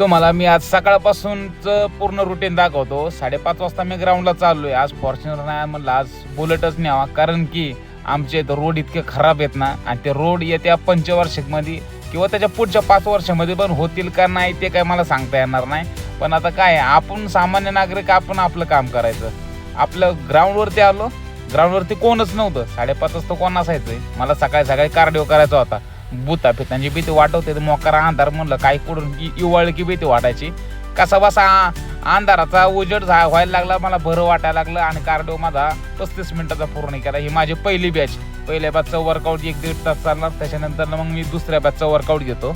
तुम्हाला मी आज सकाळपासूनचं पूर्ण रुटीन दाखवतो. 5:30 वाजता मी ग्राउंडला चाललोय. आज फॉर्च्युनर नाही म्हणलं, आज बुलेटच न्यावा, कारण की आमचे इथं रोड इतके खराब आहेत ना, आणि ते रोड येत्या पंचवार्षिकमध्ये किंवा त्याच्या पुढच्या 5 वर्षामध्ये पण होतील का नाही ते काय मला सांगता येणार नाही. पण आता काय, आपण सामान्य नागरिक, आपण आपलं काम करायचं. आपलं ग्राउंडवरती आलो, ग्राउंडवरती कोणच नव्हतं. 5:30 वाजता कोण असायचंय. मला सकाळी कार्डिओ करायचा होता. भूता फितांची भीती वाटवते, मोकारा अंधार म्हणलं काही कुठून की इवळली की भीती वाटायची. कसा बसा अंधाराचा उजेड व्हायला लागला, मला बरं वाटायला लागलं, आणि कार्डिओ माझा 35 मिनिटाचा पूर्ण केला. ही माझी पहिली बॅच. पहिल्या बॅचचं वर्कआउट 1-1.5 तास चालणार. त्याच्यानंतर मग मी दुसऱ्या बॅचचं वर्कआउट घेतो.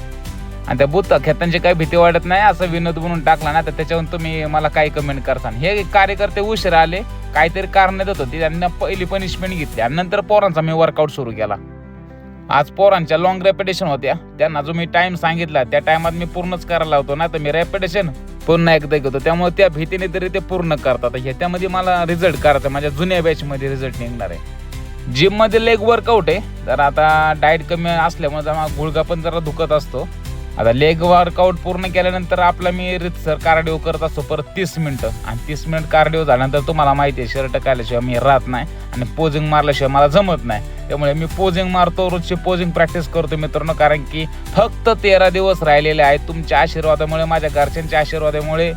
आणि त्या भूत खेळतांची काही भीती वाटत नाही असं विनोद म्हणून टाकला ना, तर त्याच्यावरून तुम्ही मला काही कमेंट करता. हे कार्यकर्ते उशिरा आले, काहीतरी कारण देत होती, त्यांना पहिली पनिशमेंट घेतली आणि नंतर पोरांचा मी वर्कआउट सुरू केला. आज पोरांच्या लॉंग रेपिटेशन होत्या. त्यांना जो मी टाइम सांगितला त्या टायमात मी पूर्णच करायला होतो ना, तर मी रेपिटेशन पुन्हा एकदा घेतो. त्यामुळे त्या भीतीने तरी ते पूर्ण करतात. ह्याच्यामध्ये मला रिझल्ट करायचा, माझ्या जुन्या बॅचमध्ये रिझल्ट निघणार आहे. जिममध्ये लेग वर्कआउट आहे. तर आता डाएट कमी असल्यामुळे जरा गुडघा पण जरा दुखत असतो. आता लेग वर्कआउट पूर्ण केल्यानंतर आपला मी रितसर कार्डिओ करत असतो परत 30 मिनिटं. आणि 30 मिनिट कार्डिओ झाल्यानंतर तुम्हाला माहिती आहे, शर्ट काढल्याशिवाय मी राहत नाही आणि पोजिंग मारल्याशिवाय मला जमत नाही. त्यामुळे मी पोजिंग मारतो, रोजची पोजिंग प्रॅक्टिस करतो मित्रांनो. कारण की फक्त 13 दिवस राहिलेले आहेत. तुमच्या आशीर्वादामुळे, माझ्या घरच्यांच्या आशीर्वादामुळे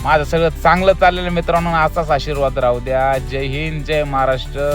माझं सगळं चांगलं चाललेलं मित्रांनो. असाच आशीर्वाद राहू द्या. जय हिंद, जय महाराष्ट्र.